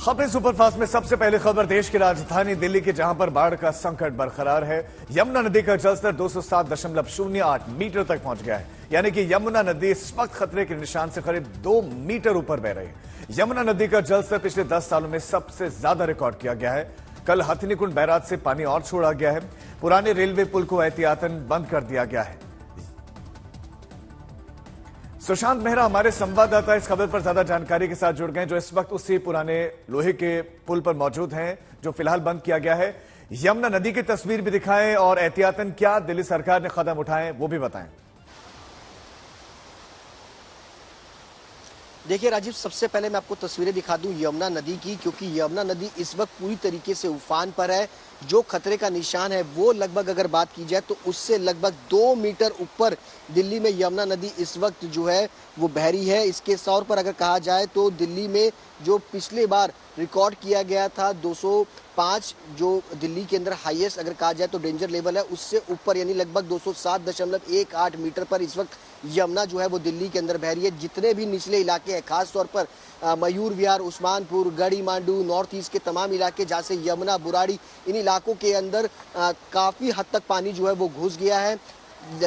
खबरें सुपरफास्ट में सबसे पहले खबर देश की राजधानी दिल्ली की, जहां पर बाढ़ का संकट बरकरार है। यमुना नदी का जलस्तर 207.08 मीटर तक पहुंच गया है, यानी कि यमुना नदी इस वक्त खतरे के निशान से करीब 2 मीटर ऊपर बह रही है। यमुना नदी का जलस्तर पिछले 10 सालों में सबसे ज्यादा रिकॉर्ड किया गया है। कल हथनीकुंड बैराज से पानी और छोड़ा गया है। पुराने रेलवे पुल को एहतियातन बंद कर दिया गया है। सुशांत मेहरा हमारे संवाददाता इस खबर पर ज्यादा जानकारी के साथ जुड़ गए, जो इस वक्त उसी पुराने लोहे के पुल पर मौजूद हैं जो फिलहाल बंद किया गया है। यमुना नदी की तस्वीर भी दिखाएं और एहतियातन क्या दिल्ली सरकार ने कदम उठाए वो भी बताएं। देखिए राजीव, सबसे पहले मैं आपको तस्वीरें दिखा दूं यमुना नदी की, क्योंकि यमुना नदी इस वक्त पूरी तरीके से उफान पर है। जो खतरे का निशान है वो लगभग अगर बात की जाए तो उससे लगभग 2 मीटर ऊपर दिल्ली में यमुना नदी इस वक्त जो है वो बह रही है। इसके तौर पर अगर कहा जाए तो दिल्ली में जो पिछले बार रिकॉर्ड किया गया था 205, जो दिल्ली के अंदर हाईएस्ट अगर कहा जाए तो डेंजर लेवल है, उससे ऊपर यानी लगभग 207.18 मीटर पर इस वक्त यमुना जो है वो दिल्ली के अंदर बह रही है। जितने भी निचले इलाके हैं, खासतौर पर मयूर विहार, उस्मानपुर, गढ़ी मांडू, नॉर्थ ईस्ट के तमाम इलाके जहाँ से यमुना, बुराड़ी, इन इलाकों के अंदर काफी हद तक पानी जो है वो घुस गया है।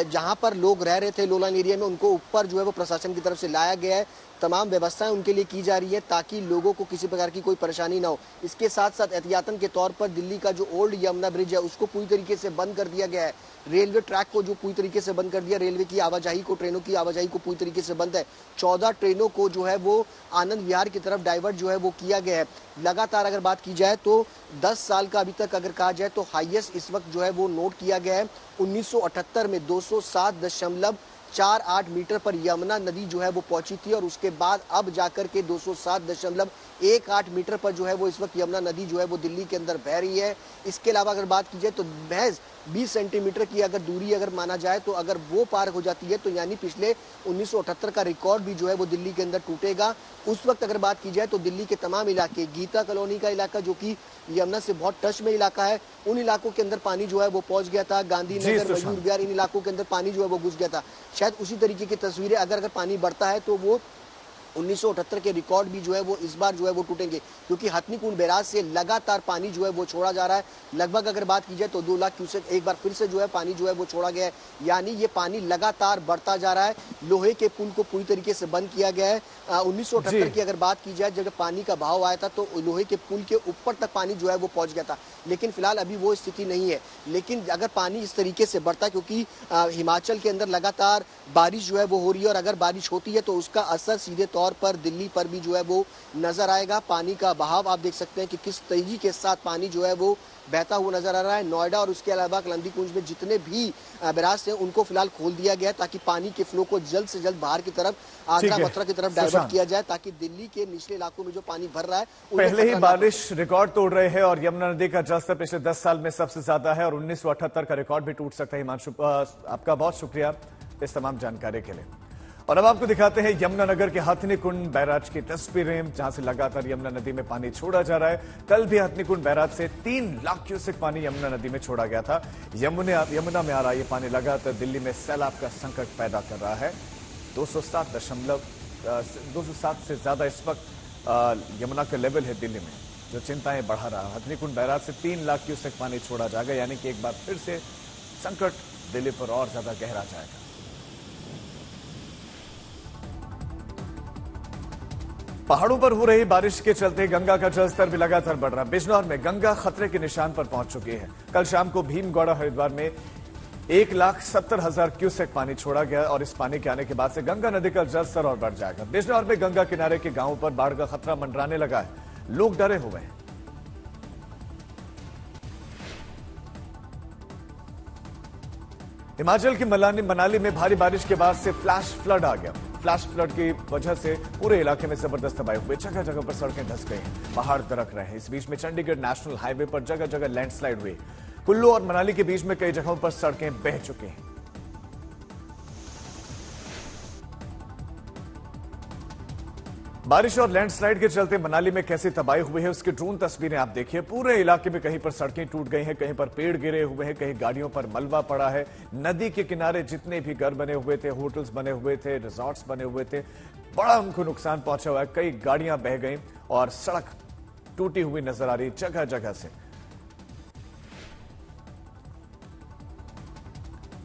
जहां पर लोग रह रहे थे लोलान एरिया में, उनको ऊपर जो है वो प्रशासन की तरफ से लाया गया है। तमाम व्यवस्थाएं उनके लिए की जा रही है ताकि लोगों को किसी प्रकार की कोई परेशानी ना हो। इसके साथ साथ एहतियातन के तौर पर दिल्ली का जो ओल्ड यमुना ब्रिज है उसको पूरी तरीके से बंद कर दिया गया है। रेलवे ट्रैक को जो पूरी तरीके से बंद कर दिया, रेलवे की आवाजाही को, ट्रेनों की आवाजाही को पूरी तरीके से बंद है। 14 ट्रेनों को जो है वो आनंद विहार की तरफ डाइवर्ट जो है वो किया गया है। लगातार अगर बात की जाए तो 10 साल का अभी तक अगर कहा जाए तो हाईएस्ट इस वक्त जो है वो नोट किया गया है। 1978 में 207.48 मीटर पर यमुना नदी जो है वो पहुंची थी, और उसके बाद अब जाकर के 207.18 मीटर पर जो है वो इस वक्त यमुना नदी जो है वो दिल्ली के अंदर बह रही है। इसके अलावा अगर बात की जाए तो महज 20 सेंटीमीटर की अगर दूरी अगर माना जाए तो अगर वो पार हो जाती है तो यानी पिछले 1978 का रिकॉर्ड भी जो है वो दिल्ली के अंदर टूटेगा। उस वक्त अगर बात की जाए तो दिल्ली के तमाम इलाके, गीता कॉलोनी का इलाका जो कि यमुना से बहुत टच में इलाका है, उन इलाकों के अंदर पानी जो है वो पहुंच गया था। गांधीनगर, मयूर विहार, इन इलाकों के अंदर पानी जो है वो घुस गया था। शायद उसी तरीके की तस्वीरें अगर पानी बढ़ता है तो वो 1978 के रिकॉर्ड भी जो है वो इस बार जो है वो टूटेंगे, क्योंकि हथनीकुंड बैराज से लगातार पानी जो है वो छोड़ा जा रहा है। लगभग अगर बात की जाए तो 2 लाख क्यूसेक एक बार फिर से जो है पानी जो है वो छोड़ा गया है, यानी ये पानी लगातार बढ़ता जा रहा है। लोहे के पुल को पूरी तरीके से बंद किया गया है। 1978 की अगर बात की जाए, जब पानी का बहाव आया था तो लोहे के पुल के ऊपर तक पानी जो है वो पहुंच गया था, लेकिन फिलहाल अभी वो स्थिति नहीं है। लेकिन अगर पानी इस तरीके से बढ़ता है, क्योंकि हिमाचल के अंदर लगातार बारिश जो है वो हो रही है, और अगर बारिश होती है तो उसका असर सीधे तौर पर दिल्ली पर भी जो है वो नजर आएगा। पानी का बहाव आप देख सकते हैं कि किस तेजी के साथ पानी जो है वो बहता हुआ नजर आ रहा है। नोएडा और उसके अलावा कलंदी कुंज में जितने भी बैराज थे उनको फिलहाल खोल दिया गया है ताकि पानी के फ्लो को जल्द से जल्द बाहर की तरफ, आगरा मथुरा की तरफ डाइवर्ट किया जाए, ताकि दिल्ली के निचले इलाकों में जो पानी भर रहा है पहले ही बारिश रिकॉर्ड तोड़ रहे हैं, और यमुना नदी का जलस्तर पिछले 10 साल में सबसे ज्यादा है, और 1978 का रिकॉर्ड भी टूट सकता है। हिमांशु, आपका बहुत शुक्रिया इस तमाम जानकारी के लिए। और अब आपको दिखाते हैं यमुनानगर के हथनीकुंड बैराज की तस्वीरें, जहां से लगातार यमुना नदी में पानी छोड़ा जा रहा है। कल भी हथनीकुंड बैराज से 3 लाख क्यूसेक पानी यमुना नदी में छोड़ा गया था। यमुना में आ रहा ये पानी लगातार दिल्ली में सैलाब का संकट पैदा कर रहा है। 207 से ज्यादा इस वक्त यमुना का लेवल है दिल्ली में, जो चिंताएं बढ़ा रहा है। हथनीकुंड बैराज से 3 लाख क्यूसेक पानी छोड़ा जाएगा, यानी कि एक बार फिर से संकट दिल्ली पर और ज्यादा गहरा जाएगा। पहाड़ों पर हो रही बारिश के चलते गंगा का जलस्तर भी लगातार बढ़ रहा है। बिजनौर में गंगा खतरे के निशान पर पहुंच चुकी है। कल शाम को भीमगौड़ा हरिद्वार में 1,70,000 क्यूसेक पानी छोड़ा गया, और इस पानी के आने के बाद से गंगा नदी का जलस्तर और बढ़ जाएगा। बिजनौर में गंगा किनारे के गांवों पर बाढ़ का खतरा मंडराने लगा है। लोग डरे हुए हैं। हिमाचल की मनाली में भारी बारिश के बाद से फ्लैश फ्लड आ गया। फ्लैश फ्लड की वजह से पूरे इलाके में जबरदस्त तबाही हुई। जगह जगह पर सड़कें धंस गई, पहाड़ दरक रहे हैं। इस बीच में चंडीगढ़ नेशनल हाईवे पर जगह जगह लैंडस्लाइड हुई। कुल्लू और मनाली के बीच में कई जगहों पर सड़कें बह चुकी हैं। बारिश और लैंडस्लाइड के चलते मनाली में कैसी तबाही हुई है उसकी ड्रोन तस्वीरें आप देखिए। पूरे इलाके में कहीं पर सड़कें टूट गई हैं, कहीं पर पेड़ गिरे हुए हैं, कहीं गाड़ियों पर मलबा पड़ा है। नदी के किनारे जितने भी घर बने हुए थे, होटल्स बने हुए थे, रिजॉर्ट्स बने हुए थे, बड़ा उनको नुकसान पहुंचा हुआ है। कई गाड़ियां बह गई और सड़क टूटी हुई नजर आ रही जगह जगह से।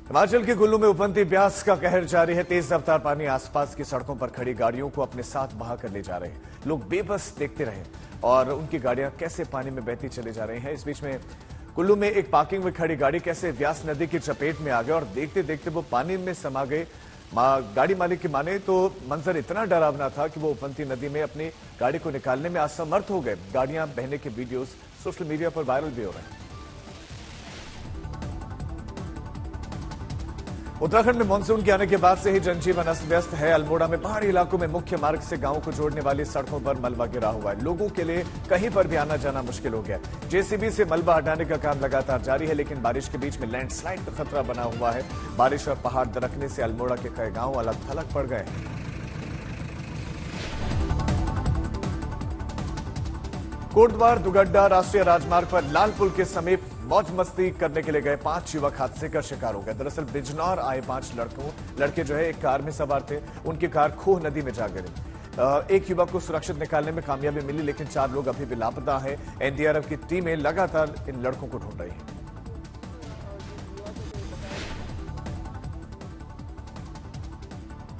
हिमाचल के कुल्लू में उफनती ब्यास का कहर जारी है। तेज रफ्तार पानी आसपास की सड़कों पर खड़ी गाड़ियों को अपने साथ बहा कर ले जा रहे हैं। लोग बेबस देखते रहे और उनकी गाड़ियां कैसे पानी में बहती चली जा रही हैं। इस बीच में कुल्लू में एक पार्किंग में खड़ी गाड़ी कैसे व्यास नदी की चपेट में आ गई और देखते देखते वो पानी में समा गए। गाड़ी मालिक की माने तो मंजर इतना डरावना था कि वो उफनती नदी में अपनी गाड़ी को निकालने में असमर्थ हो गए। गाड़ियां बहने के वीडियोस सोशल मीडिया पर वायरल भी हो रहे हैं। उत्तराखंड में मानसून के आने के बाद से ही जनजीवन अस्त व्यस्त है। अल्मोड़ा में पहाड़ी इलाकों में मुख्य मार्ग से गांवों को जोड़ने वाली सड़कों पर मलबा गिरा हुआ है। लोगों के लिए कहीं पर भी आना जाना मुश्किल हो गया। जेसीबी से मलबा हटाने का काम लगातार जारी है, लेकिन बारिश के बीच में लैंडस्लाइड का खतरा बना हुआ है। बारिश और पहाड़ दरकने से अल्मोड़ा के कई गांव अलग थलग पड़ गए हैं। कोटद्वार दुगड्डा राष्ट्रीय राजमार्ग पर लाल पुल के समीप मौज मस्ती करने के लिए गए 5 युवक हादसे का शिकार हो गए। दरअसल बिजनौर आए 5 लड़के जो है एक कार में सवार थे। उनकी कार खोह नदी में जा गिरी। एक युवक को सुरक्षित निकालने में कामयाबी मिली, लेकिन 4 लोग अभी भी लापता हैं। एनडीआरएफ की टीमें लगातार इन लड़कों को ढूंढ रही हैं।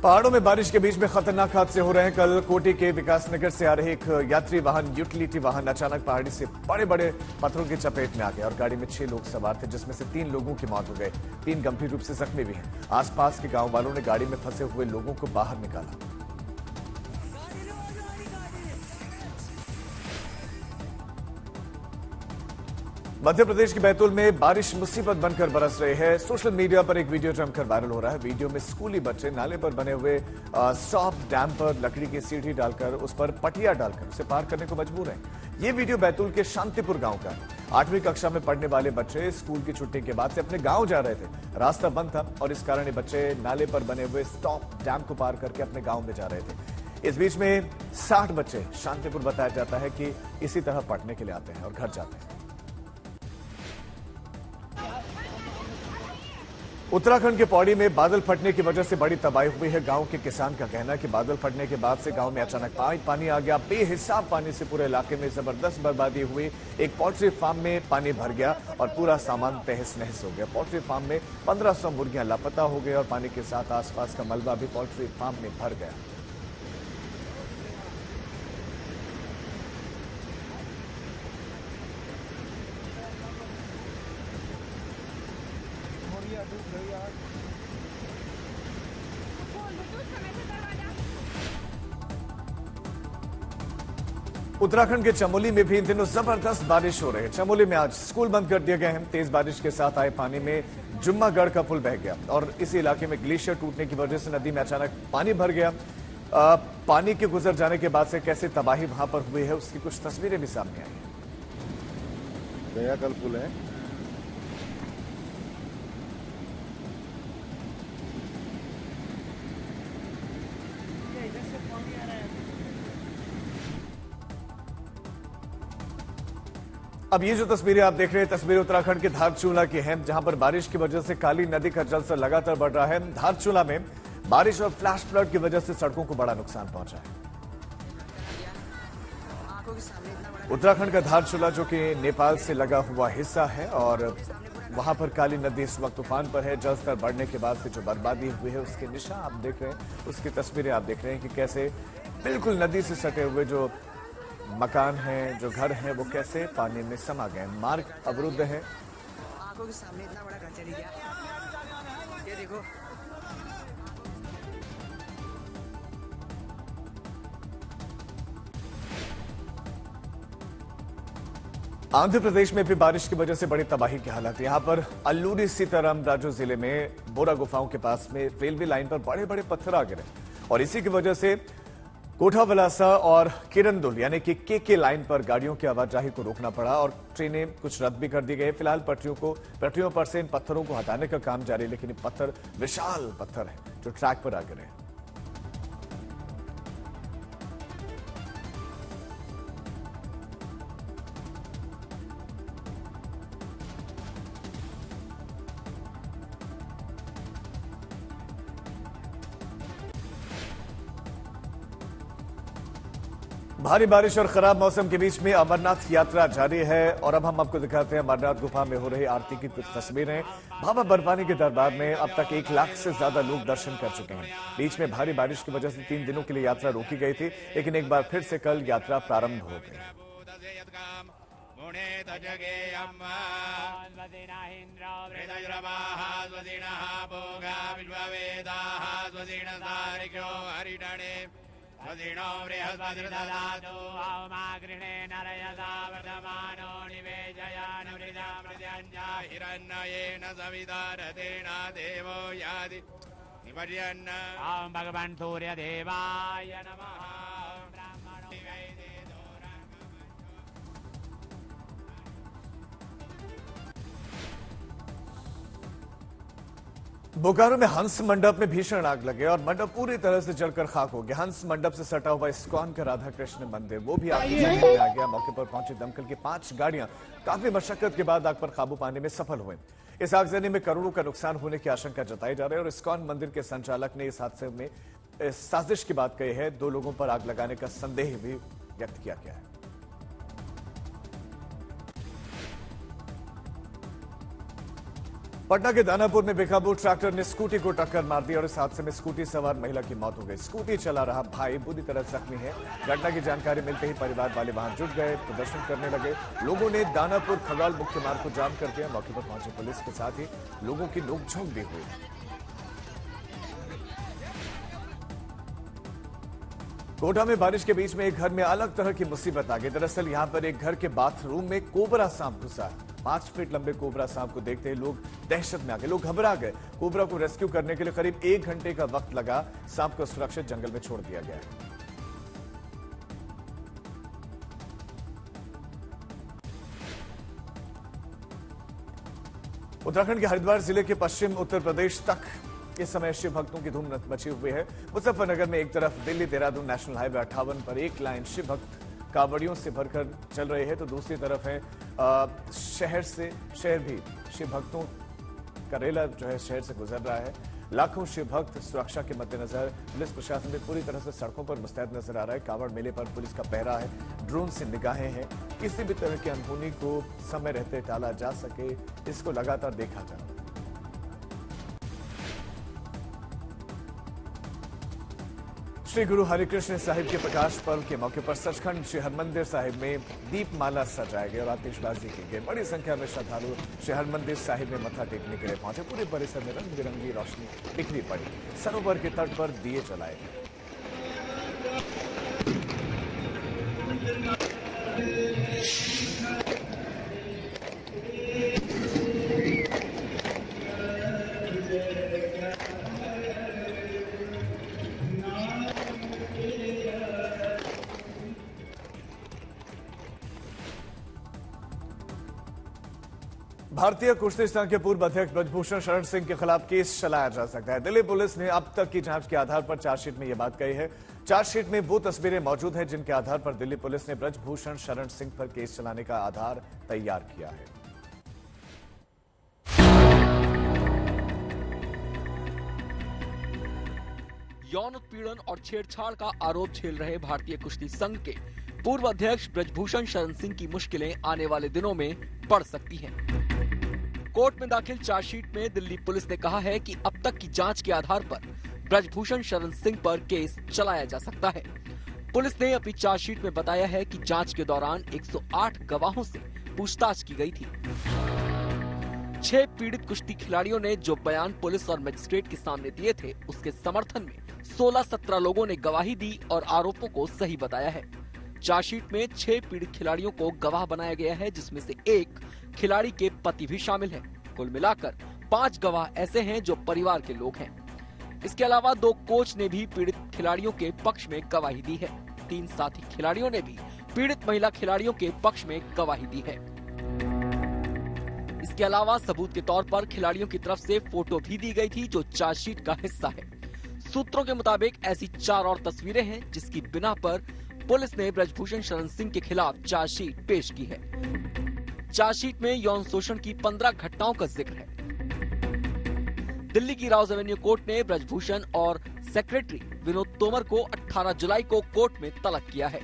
पहाड़ों में बारिश के बीच में खतरनाक हादसे हो रहे हैं। कल कोटी के विकासनगर से आ रहे एक यात्री वाहन यूटिलिटी वाहन अचानक पहाड़ी से बड़े बड़े पत्थरों की चपेट में आ गया और गाड़ी में 6 लोग सवार थे, जिसमें से 3 लोगों की मौत हो गई। 3 गंभीर रूप से जख्मी भी हैं। आसपास के गांव वालों ने गाड़ी में फंसे हुए लोगों को बाहर निकाला। मध्य प्रदेश के बैतूल में बारिश मुसीबत बनकर बरस रही है। सोशल मीडिया पर एक वीडियो जमकर वायरल हो रहा है। वीडियो में स्कूली बच्चे नाले पर बने हुए स्टॉप डैम पर लकड़ी की सीढ़ी डालकर उस पर पटिया डालकर उसे पार करने को मजबूर हैं। ये वीडियो बैतूल के शांतिपुर गांव का है। 8वीं कक्षा में पढ़ने वाले बच्चे स्कूल की छुट्टी के बाद से अपने गांव जा रहे थे। रास्ता बंद था और इस कारण ये बच्चे नाले पर बने हुए स्टॉप डैम को पार करके अपने गांव में जा रहे थे। इस बीच में 60 बच्चे शांतिपुर बताया जाता है कि इसी तरह पढ़ने के लिए आते हैं और घर जाते हैं। उत्तराखंड के पौड़ी में बादल फटने की वजह से बड़ी तबाही हुई है। गांव के किसान का कहना है कि बादल फटने के बाद से गांव में अचानक पानी आ गया। बेहिसाब पानी से पूरे इलाके में जबरदस्त बर्बादी हुई। एक पोल्ट्री फार्म में पानी भर गया और पूरा सामान तहस नहस हो गया। पोल्ट्री फार्म में 1500 मुर्गियां लापता हो गई और पानी के साथ आसपास का मलबा भी पोल्ट्री फार्म में भर गया। उत्तराखंड के चमोली में भी इन दिनों जबरदस्त बारिश हो रही है। चमोली में आज स्कूल बंद कर दिए गए हैं। तेज बारिश के साथ आए पानी में जुम्मागढ़ का पुल बह गया और इसी इलाके में ग्लेशियर टूटने की वजह से नदी में अचानक पानी भर गया। पानी के गुजर जाने के बाद से कैसे तबाही वहां पर हुई है उसकी कुछ तस्वीरें भी सामने आई हैं। गया कल पुल है। अब ये जो तस्वीरें आप देख रहे हैं, तस्वीर उत्तराखंड के धारचूला की हैं, जहां पर बारिश की वजह से काली नदी का जलस्तर लगातार बढ़ रहा है। धारचूला में बारिश और फ्लैश फ्लड की वजह से सड़कों को बड़ा नुकसान पहुंचा है। उत्तराखंड का धारचूला जो कि नेपाल से लगा हुआ हिस्सा है और वहां पर काली नदी इस वक्त तूफान पर है। जलस्तर बढ़ने के बाद से जो बर्बादी हुई है उसके निशान आप देख रहे हैं, उसकी तस्वीरें आप देख रहे हैं कि कैसे बिल्कुल नदी से सटे हुए जो मकान हैं, जो घर हैं, वो कैसे पानी में समा गए। मार्ग अवरुद्ध है। आंखों के सामने इतना बड़ा घर चली गया। ये देखो। आंध्र प्रदेश में भी बारिश की वजह से बड़ी तबाही की हालत। यहां पर अल्लूरी सीताराम राजू जिले में बोरा गुफाओं के पास में रेलवे लाइन पर बड़े बड़े पत्थर आ गिरे और इसी की वजह से कोठावलासा और किरंदुल यानी कि के लाइन पर गाड़ियों की आवाजाही को रोकना पड़ा और ट्रेनें कुछ रद्द भी कर दी गई। फिलहाल पटरियों पर से इन पत्थरों को हटाने का काम जारी, लेकिन ये पत्थर विशाल पत्थर है जो ट्रैक पर आ गिरे। भारी बारिश और खराब मौसम के बीच में अमरनाथ यात्रा जारी है और अब हम आपको दिखाते हैं अमरनाथ गुफा में हो रही आरती की कुछ तस्वीरें। बाबा बर्फानी के दरबार में अब तक 1 लाख से ज्यादा लोग दर्शन कर चुके हैं। बीच में भारी बारिश की वजह से 3 दिनों के लिए यात्रा रोकी गई थी, लेकिन एक बार फिर से कल यात्रा प्रारंभ हो गई। स्वस्तिनो बृहस्पतिर्दधातु हवमागृणे नरयसा वर्धमानो निवेशयानुमृतामृत्यञ्जा हिरण्ययेन सवितारतेन देवो याति निपर्यन्न। ॐ भगवन् सूर्यदेवाय नमः। ब्राह्मणो निवेदितो बोकारो में हंस मंडप में भीषण आग लगे और मंडप पूरी तरह से जलकर खाक हो गया। हंस मंडप से सटा हुआ इस्कॉन का राधा कृष्ण मंदिर वो भी आग की चपेट में आ गया। मौके पर पहुंची दमकल की 5 गाड़ियां काफी मशक्कत के बाद आग पर काबू पाने में सफल हुए। इस आगजनी में करोड़ों का नुकसान होने की आशंका जताई जा रही है और इस्कॉन मंदिर के संचालक ने इस हादसे में साजिश की बात कही है। 2 लोगों पर आग लगाने का संदेह भी व्यक्त किया गया है। पटना के दानापुर में बेकाबू ट्रैक्टर ने स्कूटी को टक्कर मार दी और इस हादसे में स्कूटी सवार महिला की मौत हो गई। स्कूटी चला रहा भाई बुरी तरह जख्मी है। घटना की जानकारी मिलते ही परिवार वाले वहां जुट गए, प्रदर्शन करने लगे। लोगों ने दानापुर खगाल मुख्य मार्ग को जाम कर दिया। मौके पर पहुंची पुलिस के साथ ही लोगों की नोकझोंक भी हुई। कोटा में बारिश के बीच में एक घर में अलग तरह की मुसीबत आ गई। दरअसल यहां पर एक घर के बाथरूम में कोबरा सांप घुसा। 5 फीट लंबे कोबरा सांप को देखते ही लोग दहशत में आ गए, लोग घबरा गए। कोबरा को रेस्क्यू करने के लिए करीब 1 घंटे का वक्त लगा। सांप को सुरक्षित जंगल में छोड़ दिया गया है। उत्तराखंड के हरिद्वार जिले के पश्चिम उत्तर प्रदेश तक इस समय शिव भक्तों की धूम मची हुई है। मुजफ्फरनगर में एक तरफ दिल्ली देहरादून नेशनल हाईवे 58 पर एक लाइन शिव भक्त कांवड़ियों से भरकर चल रहे हैं, तो दूसरी तरफ है शहर भी शिव भक्तों का रेला जो है शहर से गुजर रहा है। लाखों शिव भक्त सुरक्षा के मद्देनजर पुलिस प्रशासन भी पूरी तरह से सड़कों पर मुस्तैद नजर आ रहा है। कांवड़ मेले पर पुलिस का पहरा है, ड्रोन से निगाहें हैं। किसी भी तरह की अनहोनी को समय रहते टाला जा सके, इसको लगातार देखा जा रहा है। श्री गुरु हरिकृष्ण साहिब के प्रकाश पर्व के मौके पर सचखंड श्री हरमंदिर साहिब में दीपमाला सजाए गए और आतिशबाजी की गई। बड़ी संख्या में श्रद्धालु श्री हरमंदिर साहिब में मत्था टेकने के लिए पहुंचे। पूरे परिसर में रंग बिरंगी रोशनी बिखरी पड़ी। सरोवर के तट पर दिए जलाए गए। भारतीय कुश्ती संघ के पूर्व अध्यक्ष ब्रजभूषण शरण सिंह के खिलाफ केस चलाया जा सकता है। दिल्ली पुलिस ने अब तक की जांच के आधार पर चार्जशीट में यह बात कही है। चार्जशीट में वो तस्वीरें मौजूद हैं जिनके आधार पर दिल्ली पुलिस ने ब्रजभूषण शरण सिंह पर केस चलाने का आधार तैयार किया है। यौन उत्पीड़न और छेड़छाड़ का आरोप झेल रहे भारतीय कुश्ती संघ के पूर्व अध्यक्ष ब्रजभूषण शरण सिंह की मुश्किलें आने वाले दिनों में बढ़ सकती हैं। कोर्ट में दाखिल चार्जशीट में दिल्ली पुलिस ने कहा है कि अब तक की जांच के आधार पर ब्रजभूषण शरण सिंह पर केस चलाया जा सकता है। पुलिस ने अपनी चार्जशीट में बताया है कि जांच के दौरान 108 गवाहों से पूछताछ की गई थी। 6 पीड़ित कुश्ती खिलाड़ियों ने जो बयान पुलिस और मजिस्ट्रेट के सामने दिए थे, उसके समर्थन में 16-17 लोगों ने गवाही दी और आरोपों को सही बताया है। चार्जशीट में 6 पीड़ित खिलाड़ियों को गवाह बनाया गया है, जिसमें से एक खिलाड़ी के पति भी शामिल हैं। कुल मिलाकर 5 गवाह ऐसे हैं जो परिवार के लोग हैं। इसके अलावा 2 कोच ने भी पीड़ित खिलाड़ियों के पक्ष में गवाही दी है। 3 साथी खिलाड़ियों ने भी पीड़ित महिला खिलाड़ियों के पक्ष में गवाही दी है। इसके अलावा सबूत के तौर पर खिलाड़ियों की तरफ से फोटो भी दी गई थी, जो चार्जशीट का हिस्सा है। सूत्रों के मुताबिक ऐसी 4 और तस्वीरें हैं जिसकी बिना पर पुलिस ने ब्रजभूषण शरण सिंह के खिलाफ चार्जशीट पेश की है। चार्जशीट में यौन शोषण की 15 घटनाओं का जिक्र है। दिल्ली की राउज एवेन्यू कोर्ट ने ब्रजभूषण और सेक्रेटरी विनोद तोमर को 18 जुलाई को कोर्ट में तलब किया है।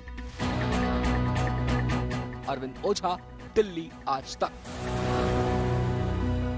अरविंद ओझा, दिल्ली आज तक।